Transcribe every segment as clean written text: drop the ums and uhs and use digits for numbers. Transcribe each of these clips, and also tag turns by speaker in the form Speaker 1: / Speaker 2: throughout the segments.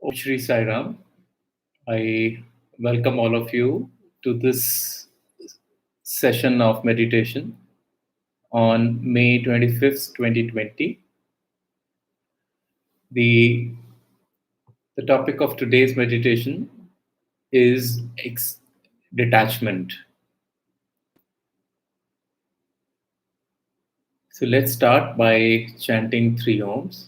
Speaker 1: Om Shri Sai Ram. I welcome all of you to this session of meditation on May 25th, 2020. The, the topic of today's meditation is detachment. So let's start by chanting three Oms.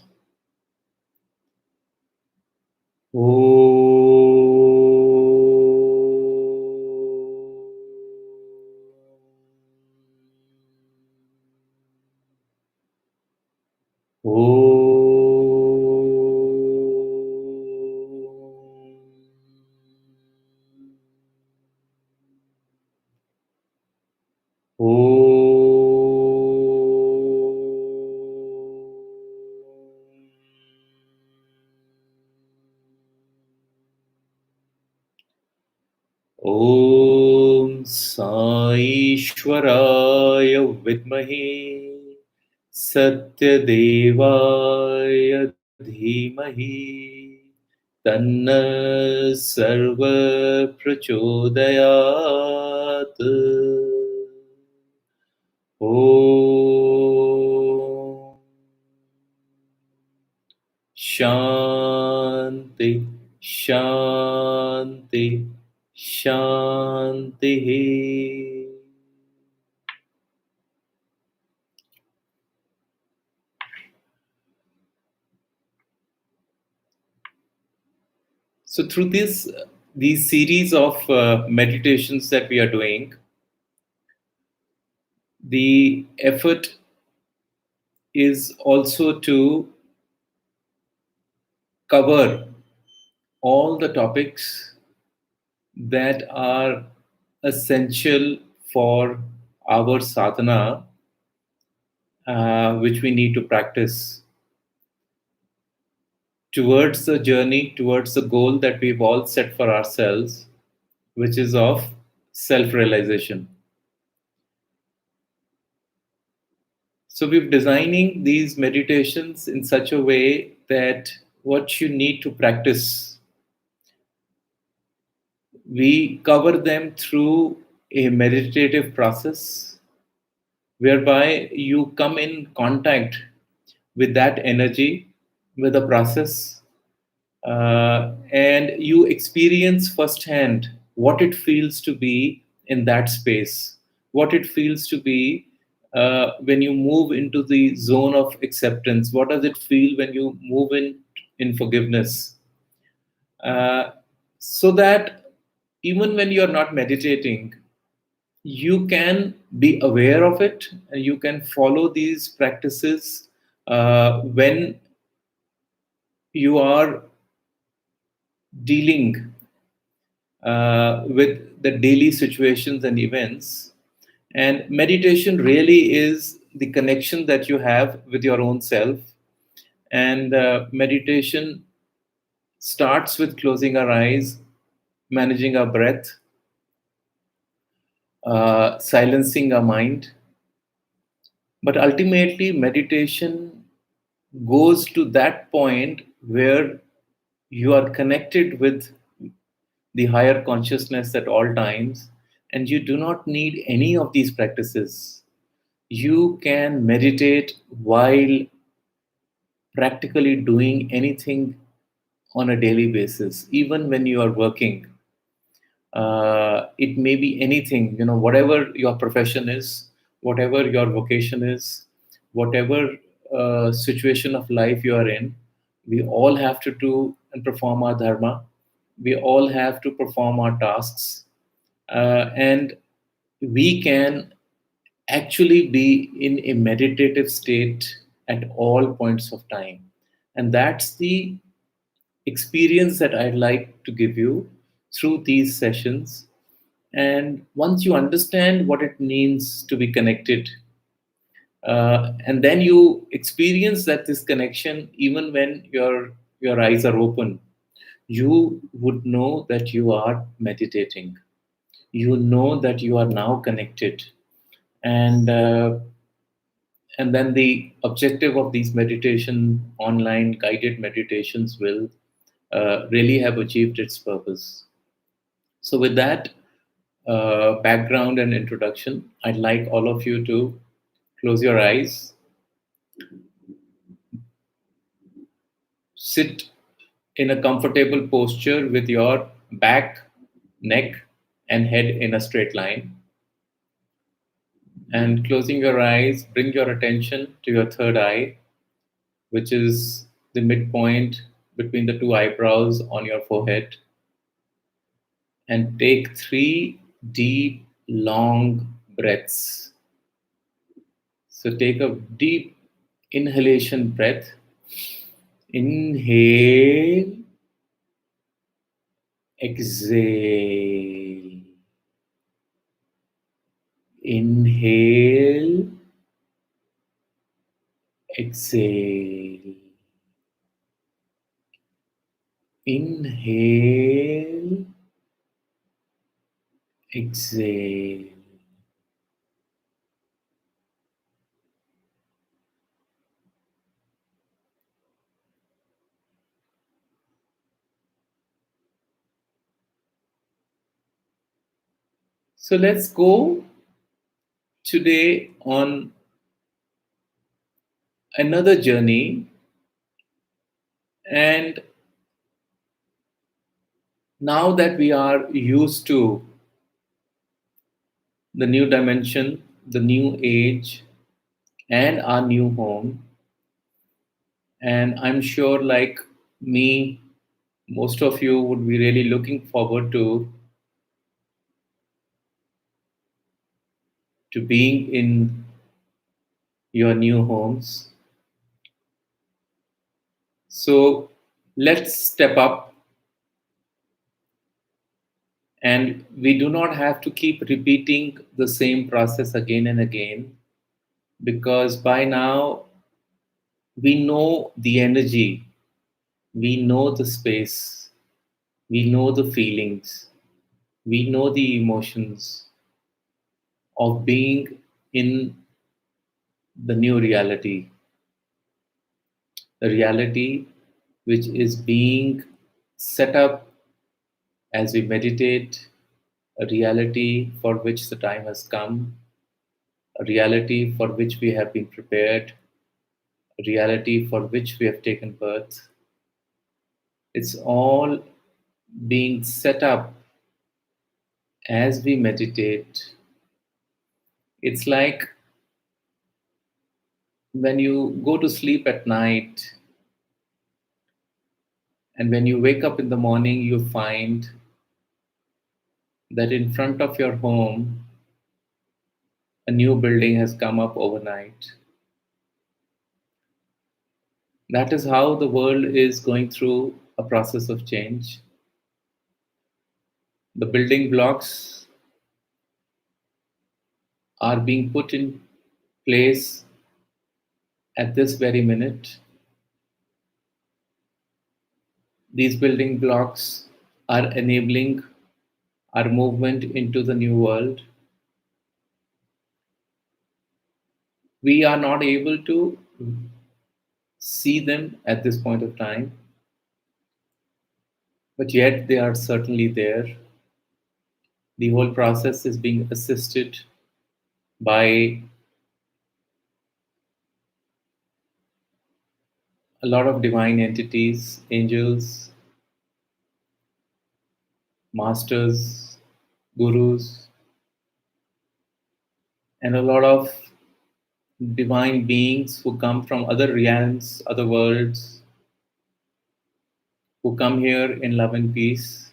Speaker 1: ॐ साईश्वराय विद्महे सत्यदेवाय धीमहि तन्न सर्व प्रचोदयात् ॐ शान्ति शान्ति शान्तिः. So through these series of meditations that we are doing, the effort is also to cover all the topics that are essential for our sadhana, which we need to practice towards the journey, towards the goal that we've all set for ourselves, which is of self-realization. So we're designing these meditations in such a way that what you need to practice, we cover them through a meditative process whereby you come in contact with that energy, with the process, and you experience firsthand what it feels to be in that space, what it feels to be when you move into the zone of acceptance. What does it feel when you move in forgiveness? Uh, so that even when you're not meditating, you can be aware of it and you can follow these practices when you are dealing with the daily situations and events. And meditation really is the connection that you have with your own self. And meditation starts with closing our eyes, managing our breath, silencing our mind. But ultimately, meditation goes to that point where you are connected with the higher consciousness at all times, and you do not need any of these practices. You can meditate while practically doing anything on a daily basis, even when you are working. It may be anything, whatever your profession is, whatever your vocation is, whatever situation of life you are in. We all have to do and perform our dharma. We all have to perform our tasks. And we can actually be in a meditative state at all points of time. And that's the experience that I'd like to give you through these sessions. And once you understand what it means to be connected, and then you experience that this connection, even when your eyes are open, you would know that you are meditating. You know that you are now connected, and and then the objective of these meditation online guided meditations will really have achieved its purpose. So, with that background and introduction, I'd like all of you to close your eyes, sit in a comfortable posture with your back, neck, and head in a straight line. And closing your eyes, bring your attention to your third eye, which is the midpoint between the two eyebrows on your forehead. And take three deep, long breaths. So take a deep inhalation breath. Inhale, exhale. Inhale, exhale. Inhale, exhale. So let's go today on another journey. And now that we are used to the new dimension, the new age, and our new home, and I'm sure, like me, most of you would be really looking forward to being in your new homes. So let's step up, and we do not have to keep repeating the same process again and again, because by now we know the energy, we know the space, we know the feelings, we know the emotions of being in the new reality, the reality which is being set up as we meditate, a reality for which the time has come, a reality for which we have been prepared, a reality for which we have taken birth. It's all being set up as we meditate. It's like when you go to sleep at night and when you wake up in the morning, you find that in front of your home, a new building has come up overnight. That is how the world is going through a process of change. The building blocks are being put in place at this very minute. These building blocks are enabling our movement into the new world. We are not able to see them at this point of time, but yet they are certainly there. The whole process is being assisted by a lot of divine entities, angels, masters, gurus, and a lot of divine beings who come from other realms, other worlds, who come here in love and peace.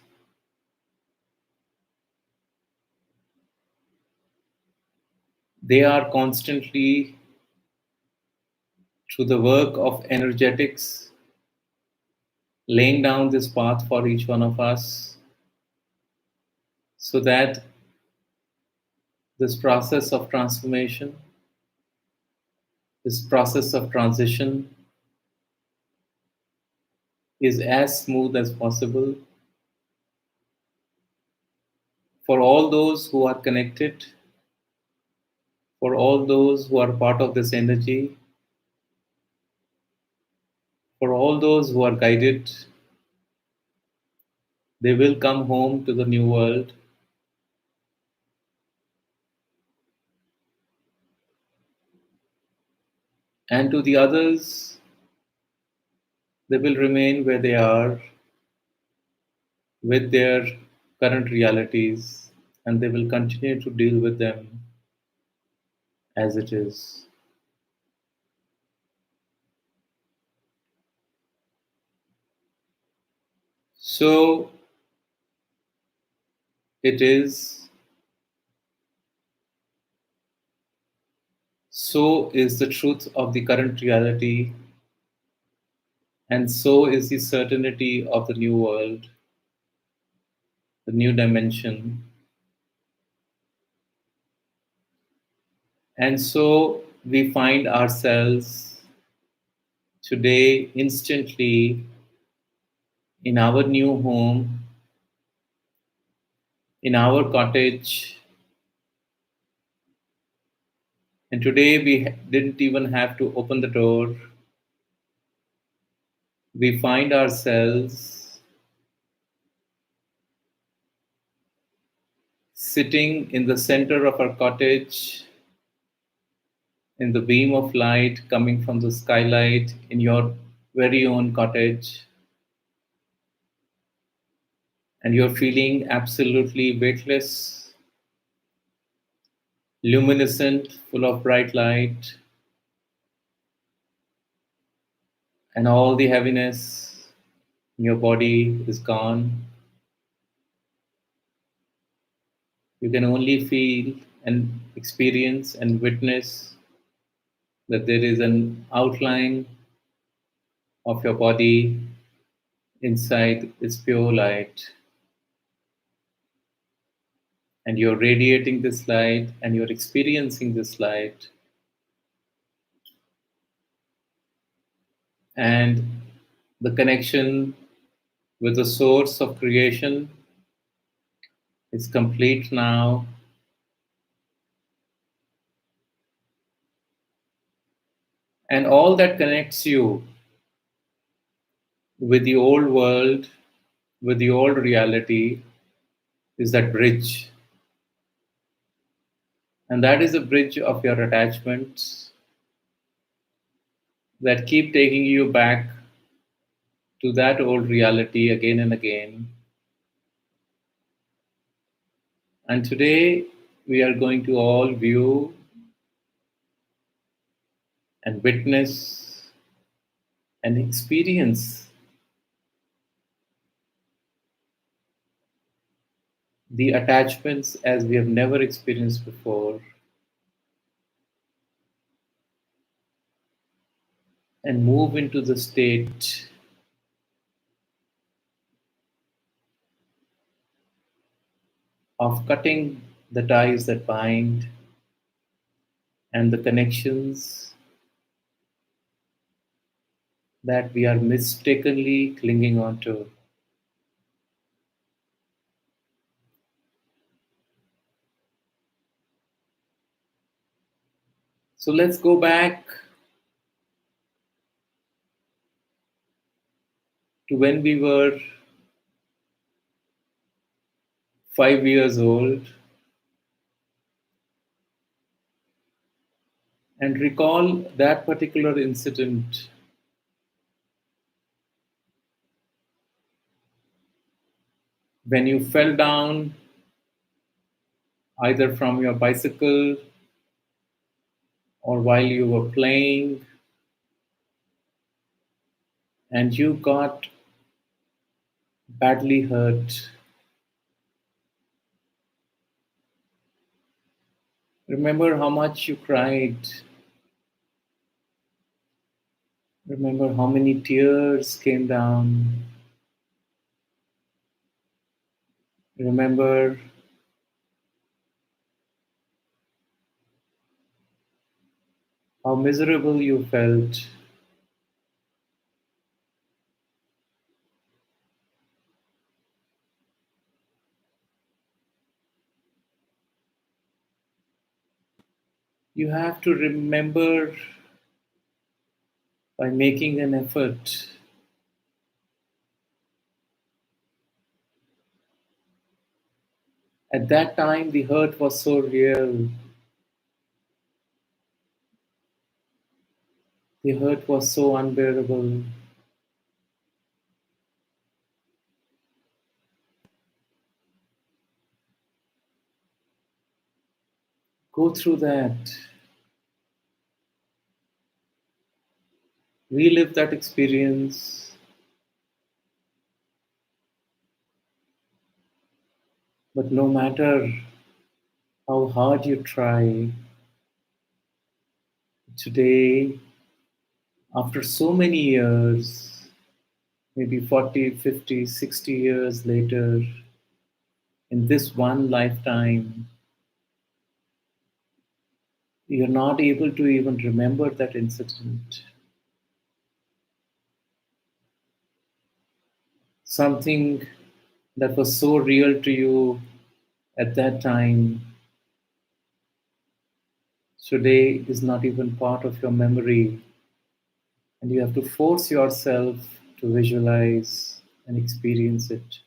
Speaker 1: They are constantly, through the work of energetics, laying down this path for each one of us so that this process of transformation, this process of transition is as smooth as possible for all those who are connected, for all those who are part of this energy, for all those who are guided They will come home to the new world, and to the others, they will remain where they are with their current realities, and they will continue to deal with them as it is. So it is, so is the truth of the current reality, and so is the certainty of the new world, the new dimension. And so we find ourselves today instantly in our new home, in our cottage. And today we didn't even have to open the door. We find ourselves sitting in the center of our cottage, in the beam of light coming from the skylight in your very own cottage, and you're feeling absolutely weightless, luminescent, full of bright light, and all the heaviness in your body is gone. You can only feel and experience and witness that there is an outline of your body inside this pure light, and you're radiating this light and you're experiencing this light, and the connection with the source of creation is complete now, and all that connects you with the old world, with the old reality, is that bridge. And that is a bridge of your attachments that keep taking you back to that old reality again and again. And today we are going to all view and witness and experience the attachments as we have never experienced before, and move into the state of cutting the ties that bind and the connections that we are mistakenly clinging on to. So let's go back to when we were 5 years old and recall that particular incident when you fell down either from your bicycle or while you were playing and you got badly hurt. Remember how much you cried. Remember how many tears came down. Remember how miserable you felt. You have to remember by making an effort At that time, the hurt was so real, the hurt was so unbearable. Go through that, relive that experience, but no matter how hard you try, today, after so many years, maybe 40, 50, 60 years later, in this one lifetime, you're not able to even remember that incident. Something that was so real to you at that time today is not even part of your memory, and you have to force yourself to visualize and experience it.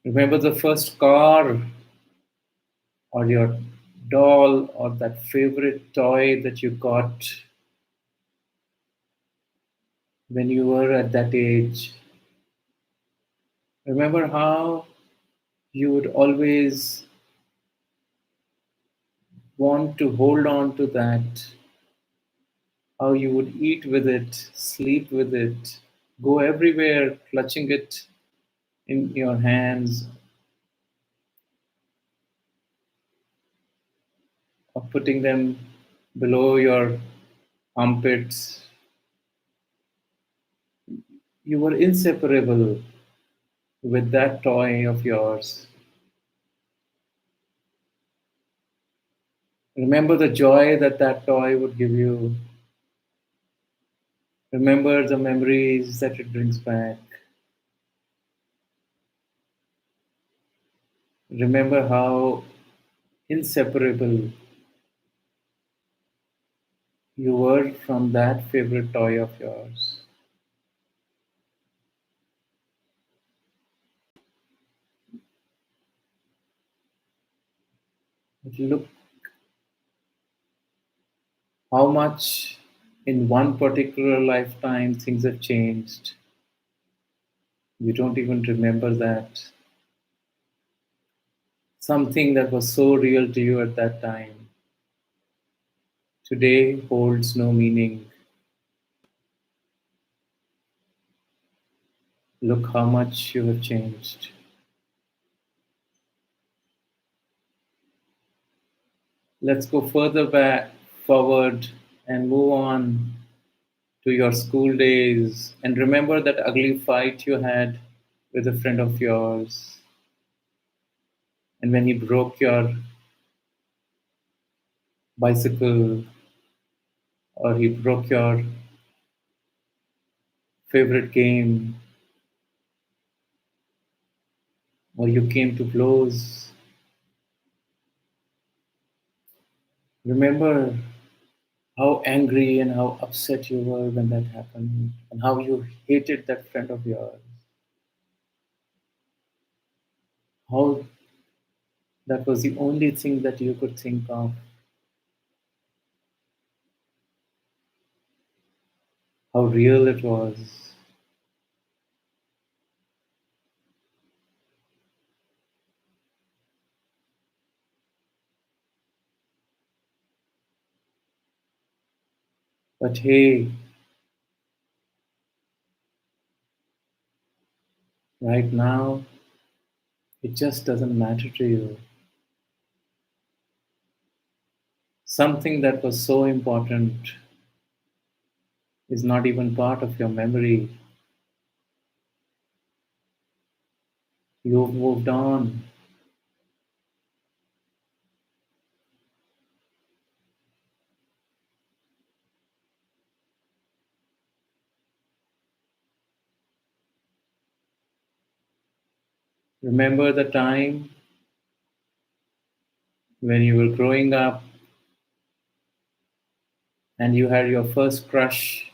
Speaker 1: Remember the first car or your doll or that favorite toy that you got when you were at that age. Remember how you would always want to hold on to that, how you would eat with it, sleep with it, go everywhere clutching it in your hands or putting them below your armpits. You were inseparable with that toy of yours. Remember the joy that that toy would give you. Remember the memories that it brings back. Remember how inseparable you were from that favorite toy of yours. But look how much in one particular lifetime things have changed. You don't even remember that. Something that was so real to you at that time today holds no meaning. Look how much you have changed. Let's go further back, forward, and move on to your school days. And remember that ugly fight you had with a friend of yours, and when he broke your bicycle or he broke your favorite game or you came to blows. Remember how angry and how upset you were when that happened, and how you hated that friend of yours. How that was the only thing that you could think of. How real it was. But hey, right now, it just doesn't matter to you. Something that was so important is not even part of your memory. You've moved on. Remember the time when you were growing up and you had your first crush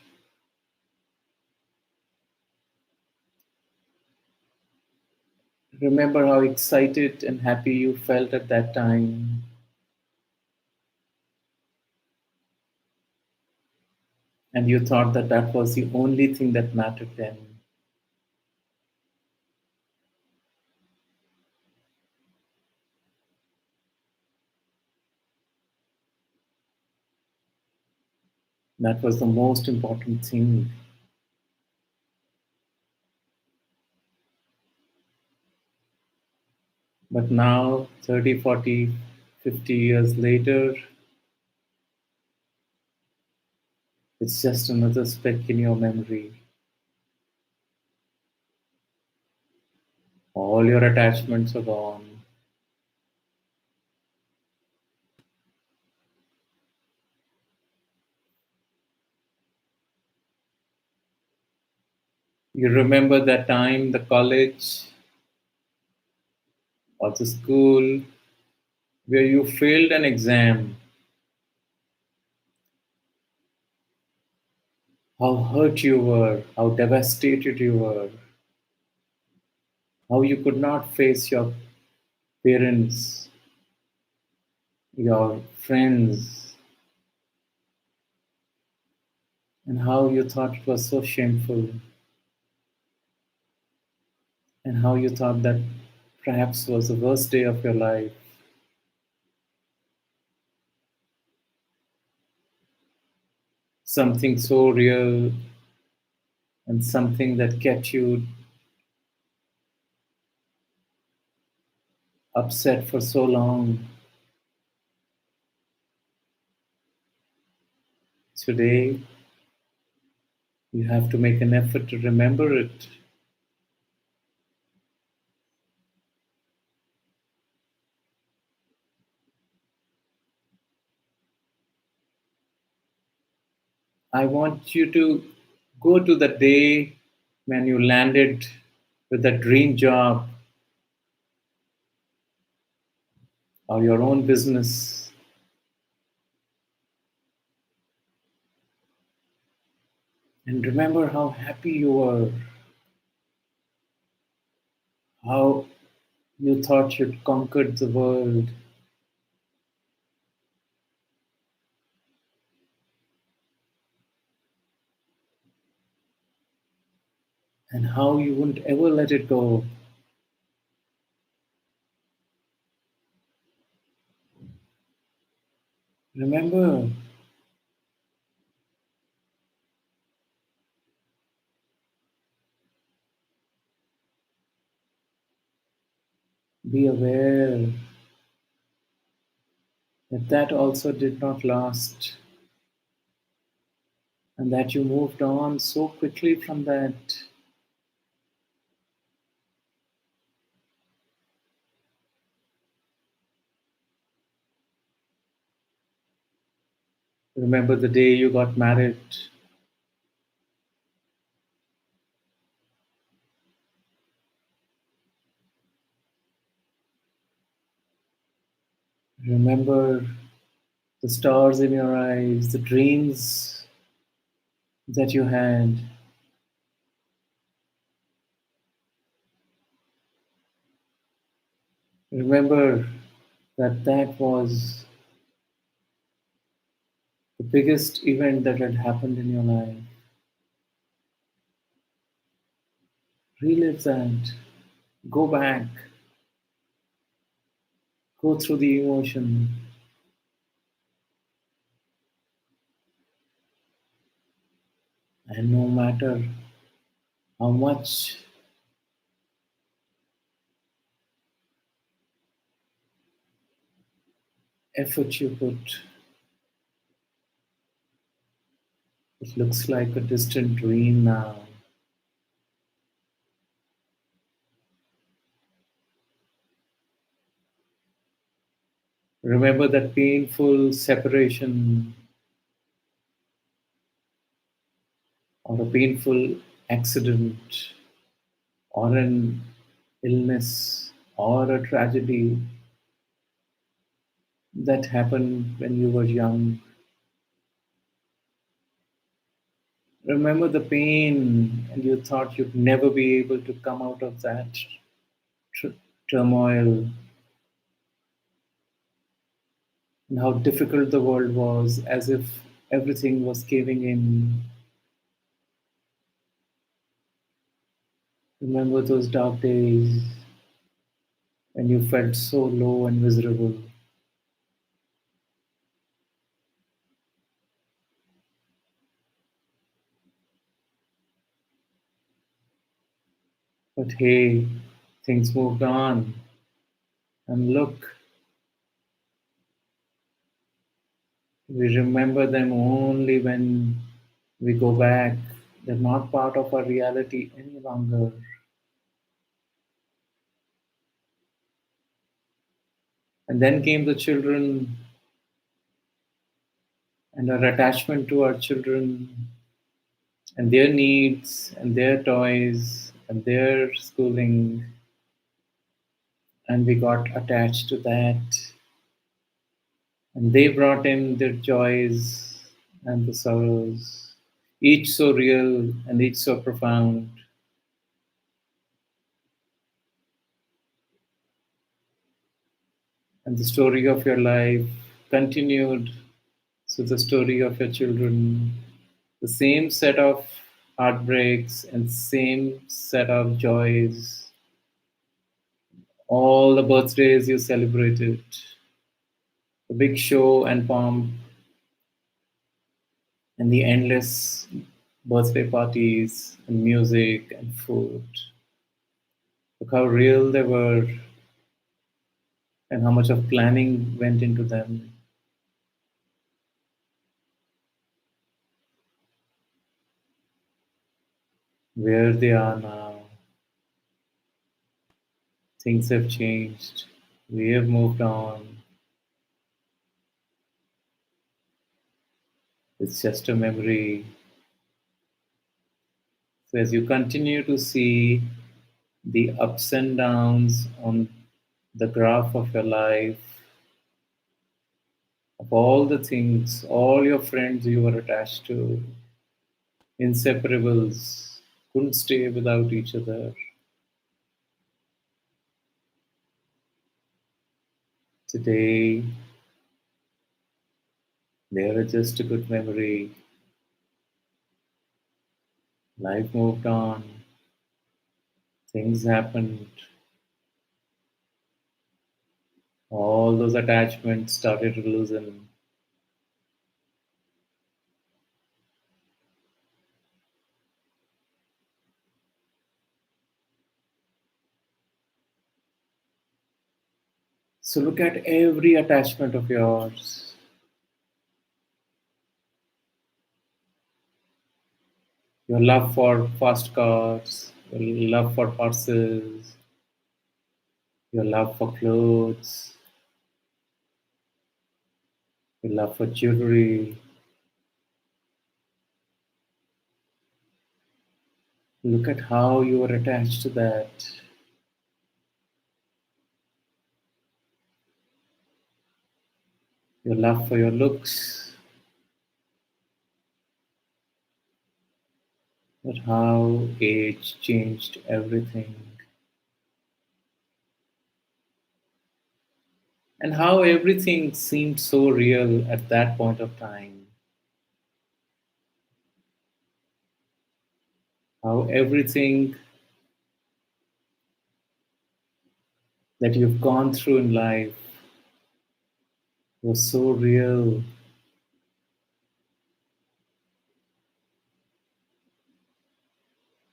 Speaker 1: Remember how excited and happy you felt at that time, and you thought that that was the only thing that mattered then. That was the most important thing. But now, 30, 40, 50 years later, it's just another speck in your memory. All your attachments are gone. You remember that time, the college or the school where you failed an exam, how hurt you were, how devastated you were, how you could not face your parents, your friends, and how you thought it was so shameful, and how you thought that perhaps was the worst day of your life. Something so real and something that kept you upset for so long. Today, you have to make an effort to remember it. I want you to go to the day when you landed with a dream job or your own business, and remember how happy you were, how you thought you'd conquered the world, and how you wouldn't ever let it go. Remember, be aware that that also did not last, and that you moved on so quickly from that. Remember the day you got married. Remember the stars in your eyes, the dreams that you had. Remember that that was the biggest event that had happened in your life. Relive that. Go back. Go through the emotion. And no matter how much effort you put, it looks like a distant dream now. Remember that painful separation or a painful accident or an illness or a tragedy that happened when you were young. Remember the pain, and you thought you'd never be able to come out of that. tr- turmoil, and how difficult the world was, as if everything was caving in. Remember those dark days when you felt so low and miserable. But hey, things moved on. And look, we remember them only when we go back. They're not part of our reality any longer. And then came the children and our attachment to our children and their needs and their toys and their schooling. And we got attached to that. And they brought in their joys and the sorrows, each so real and each so profound. And the story of your life continued. So, the story of your children, the same set of heartbreaks and same set of joys, all the birthdays you celebrated, the big show and pomp, and the endless birthday parties and music and food. Look how real they were and how much of planning went into them. Where they are now, things have changed. We have moved on. It's just a memory. So as you continue to see the ups and downs on the graph of your life, of all the things, all your friends you were attached to, inseparables, couldn't stay without each other. Today, they are just a good memory. Life moved on, things happened, all those attachments started to loosen. So look at every attachment of yours. Your love for fast cars, your love for horses, your love for clothes, your love for jewelry. Look at how you are attached to that. Your love for your looks, but how age changed everything. And how everything seemed so real at that point of time. How everything that you've gone through in life was so real.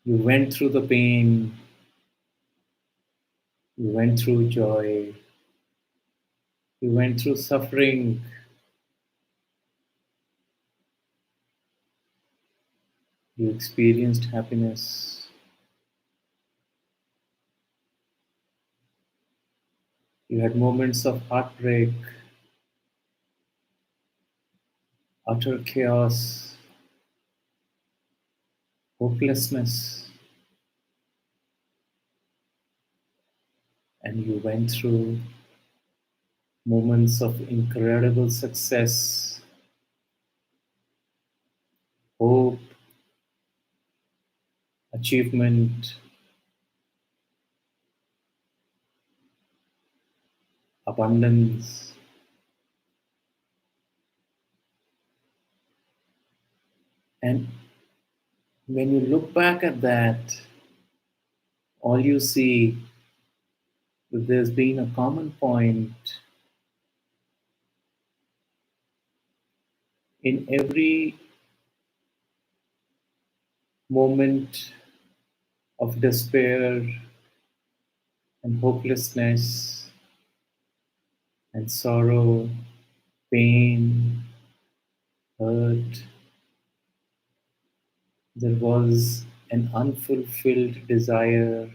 Speaker 1: You went through the pain, you went through joy, you went through suffering, you experienced happiness, you had moments of heartbreak, utter chaos, hopelessness, and you went through moments of incredible success, hope, achievement, abundance. And when you look back at that, all you see that there's been a common point in every moment of despair and hopelessness and sorrow, pain, hurt. There was an unfulfilled desire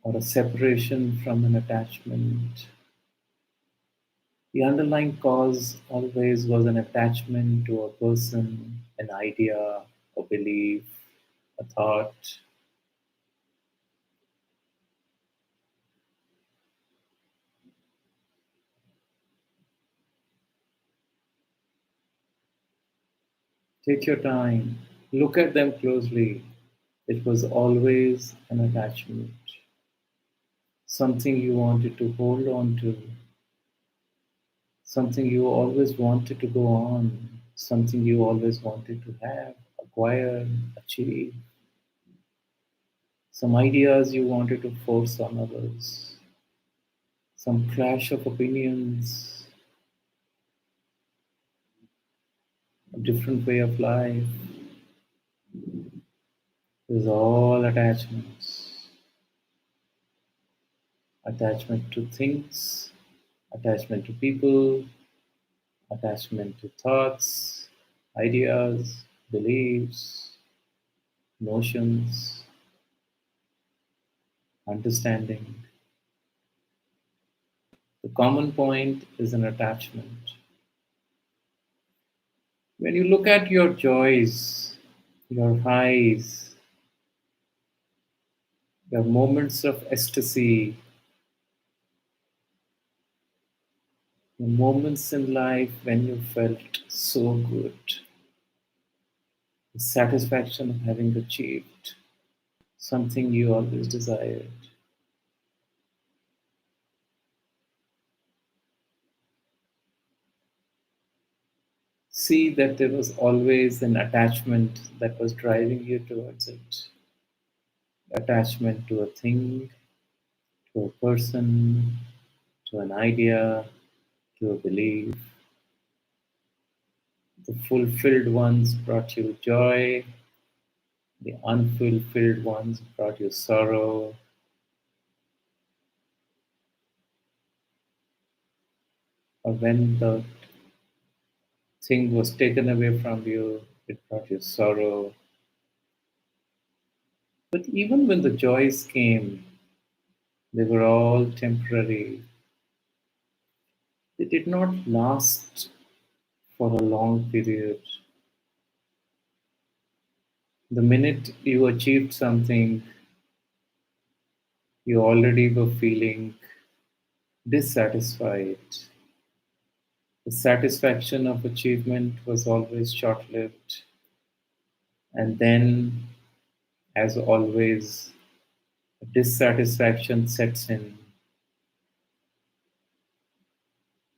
Speaker 1: or a separation from an attachment. The underlying cause always was an attachment to a person, an idea, a belief, a thought. Take your time, look at them closely. It was always an attachment, something you wanted to hold on to, something you always wanted to go on, something you always wanted to have, acquire, achieve, some ideas you wanted to force on others, some clash of opinions, a different way of life. Is all attachments. Attachment to things, attachment to people, attachment to thoughts, ideas, beliefs, notions, understanding. The common point is an attachment. When you look at your joys, your highs, your moments of ecstasy, the moments in life when you felt so good, the satisfaction of having achieved something you always desired. See that there was always an attachment that was driving you towards it. Attachment to a thing, to a person, to an idea, to a belief. The fulfilled ones brought you joy, the unfulfilled ones brought you sorrow. Or when the thing was taken away from you, it brought you sorrow. But even when the joys came, they were all temporary. They did not last for a long period. The minute you achieved something, you already were feeling dissatisfied. The satisfaction of achievement was always short lived. And then, as always, dissatisfaction sets in.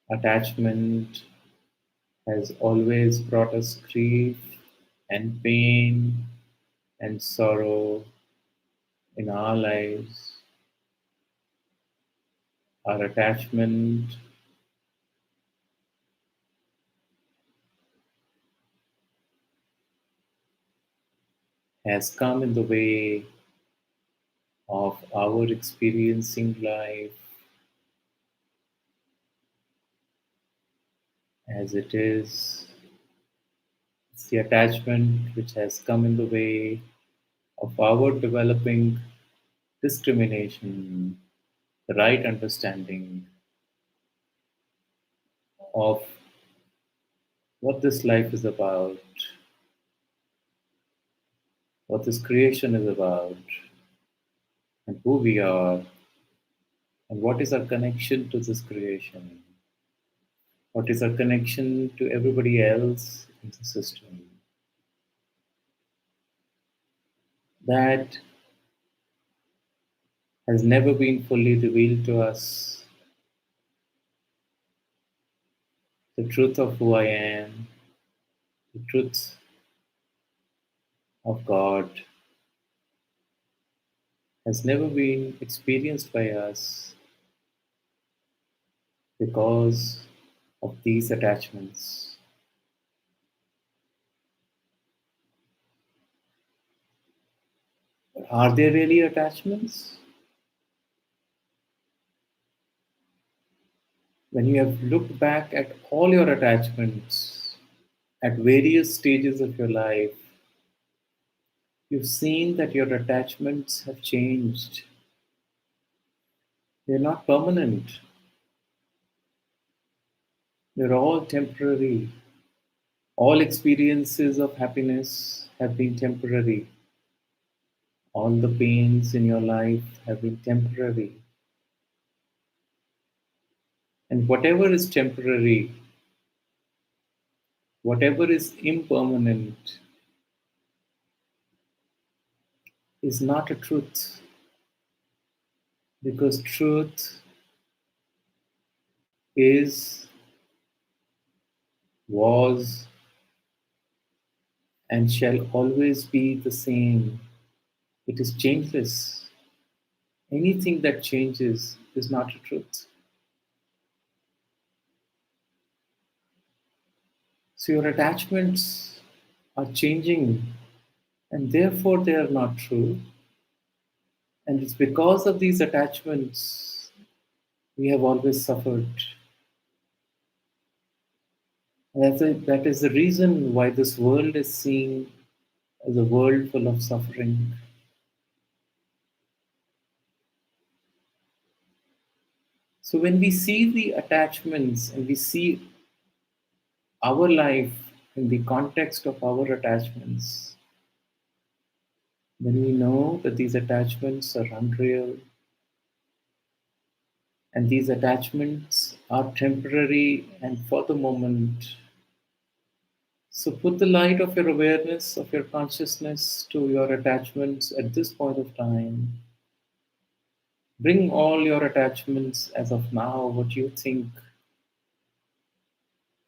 Speaker 1: Attachment has always brought us grief and pain and sorrow in our lives. Our attachment has come in the way of our experiencing life as it is. It's the attachment which has come in the way of our developing discrimination, the right understanding of what this life is about, what this creation is about, and who we are, and what is our connection to this creation, what is our connection to everybody else in the system. That has never been fully revealed to us. The truth of who I am, the truth of God, has never been experienced by us because of these attachments. But are there really attachments? When you have looked back at all your attachments at various stages of your life, you've seen that your attachments have changed. They're not permanent, they're all temporary. All experiences of happiness have been temporary. All the pains in your life have been temporary. And whatever is temporary, whatever is impermanent, is not a truth. Because truth is, was, and shall always be the same. It is changeless. Anything that changes is not a truth. So your attachments are changing and therefore they are not true. And it's because of these attachments we have always suffered. And that is the reason why this world is seen as a world full of suffering. So when we see the attachments and we see our life in the context of our attachments, then we know that these attachments are unreal and these attachments are temporary and for the moment. So put the light of your awareness, of your consciousness to your attachments at this point of time. Bring all your attachments as of now, what you think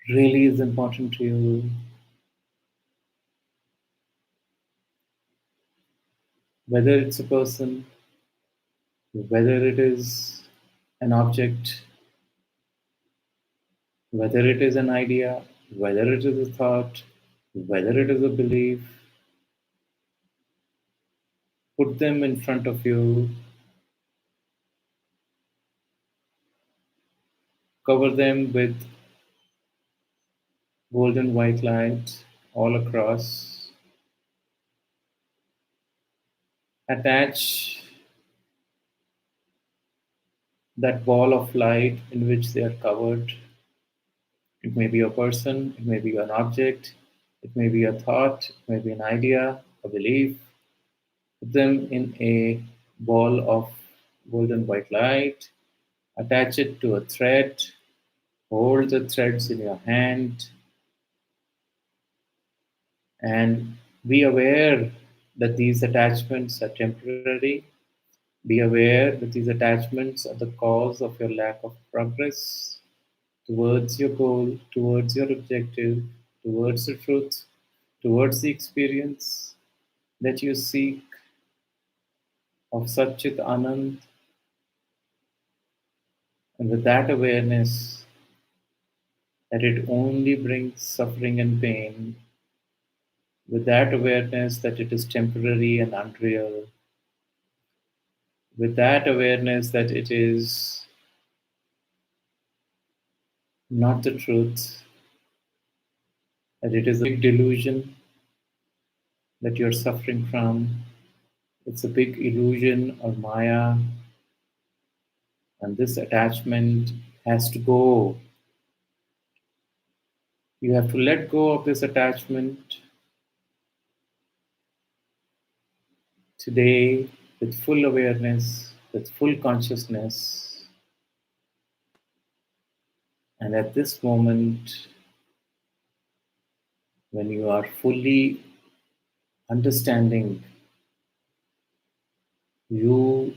Speaker 1: really is important to you. Whether it's a person, whether it is an object, whether it is an idea, whether it is a thought, whether it is a belief, put them in front of you, cover them with golden white light all across, attach that ball of light in which they are covered. It may be a person, it may be an object, it may be a thought, it may be an idea, a belief. Put them in a ball of golden white light, attach it to a thread, hold the threads in your hand, and be aware that these attachments are temporary. Be aware that these attachments are the cause of your lack of progress towards your goal, towards your objective, towards the truth, towards the experience that you seek of Satchit Anand. And with that awareness that it only brings suffering and pain, with that awareness that it is temporary and unreal, with that awareness that it is not the truth, that it is a big delusion that you're suffering from, it's a big illusion or maya, and this attachment has to go. You have to let go of this attachment today with full awareness, with full consciousness. And at this moment, when you are fully understanding, you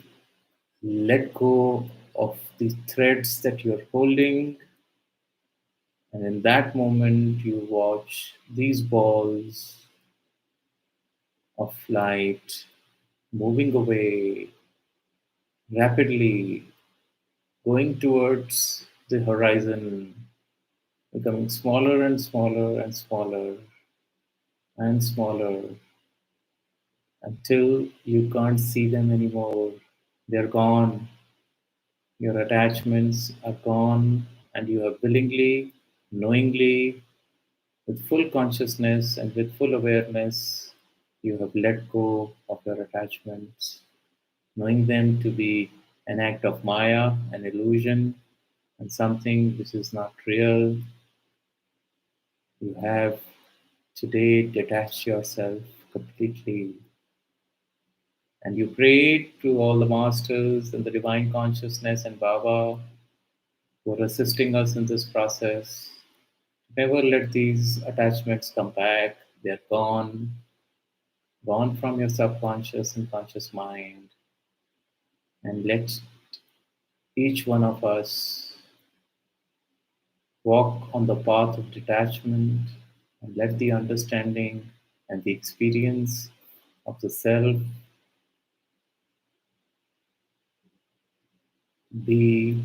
Speaker 1: Let go of the threads that you're holding, and in that moment, you watch these balls of light moving away rapidly, going towards the horizon, becoming smaller and smaller and smaller and smaller until you can't see them anymore. They're gone. Your attachments are gone, and you have willingly, knowingly, with full consciousness and with full awareness, you have let go of your attachments, knowing them to be an act of Maya, an illusion, and something which is not real. You have today detached yourself completely. And you prayed to all the masters and the divine consciousness and Baba who are assisting us in this process. Never let these attachments come back. They're gone, gone from your subconscious and conscious mind. And let each one of us walk on the path of detachment and let the understanding and the experience of the self be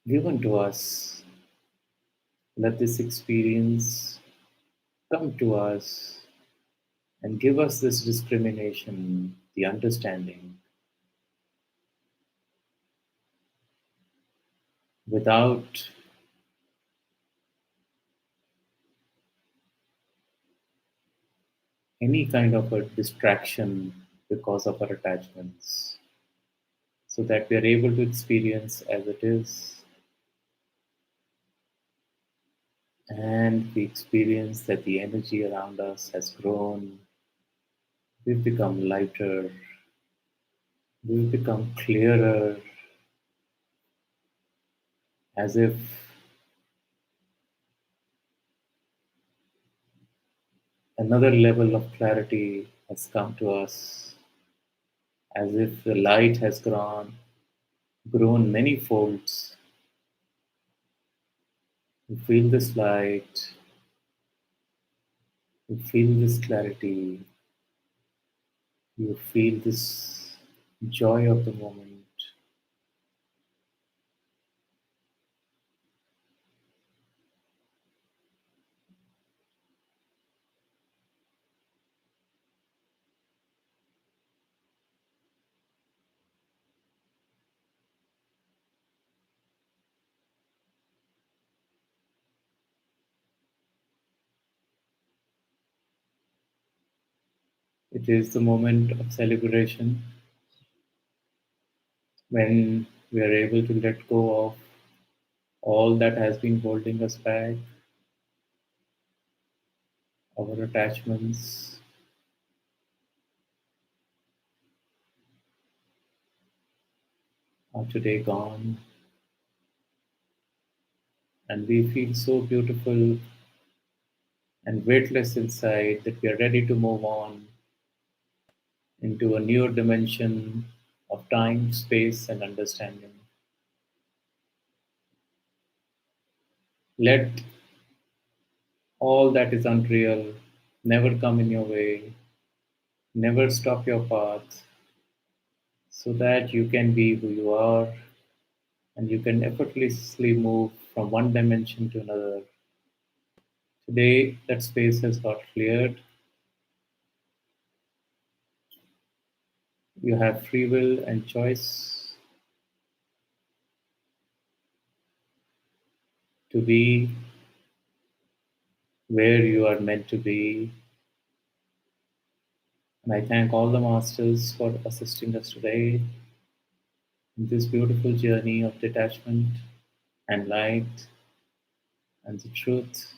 Speaker 1: given to us. Let this experience come to us and give us this discrimination, the understanding, without any kind of a distraction because of our attachments, so that we are able to experience as it is, and we experience that the energy around us has grown, we've become lighter, we've become clearer, as if another level of clarity has come to us, as if the light has grown many folds. You feel this light, you feel this clarity, you feel this joy of the moment. It is the moment of celebration when we are able to let go of all that has been holding us back. Our attachments are today gone, and we feel so beautiful and weightless inside that we are ready to move on into a newer dimension of time, space, and understanding. Let all that is unreal never come in your way, never stop your path, so that you can be who you are and you can effortlessly move from one dimension to another. Today, that space has got cleared. You have free will and choice to be where you are meant to be. And I thank all the masters for assisting us today in this beautiful journey of detachment and light and the truth.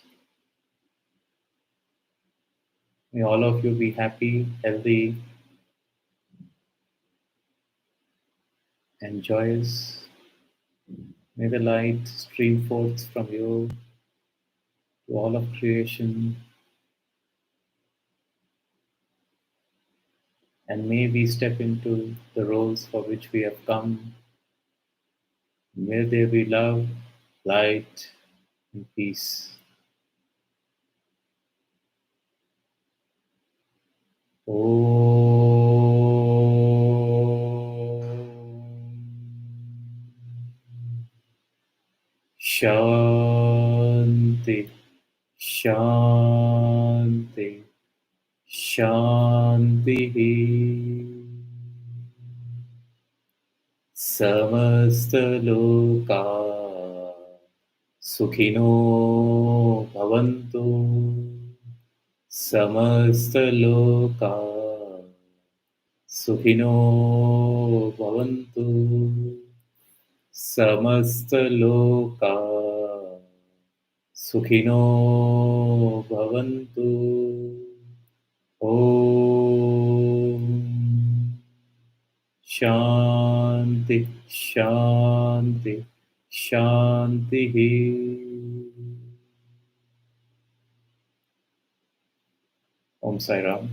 Speaker 1: May all of you be happy, healthy, and joyous. May the light stream forth from you to all of creation And may we step into the roles for which we have come. May there be love, light, and peace. Shanti, Shanti, Shanti. समस्तलोका सुखिनो भवन्तु समस्तलोका सुखिनो भवन्तु समस्तलोका सुखिनो भवन्तु ॐ शान्ति शान्ति शान्तिः Om Sai Ram.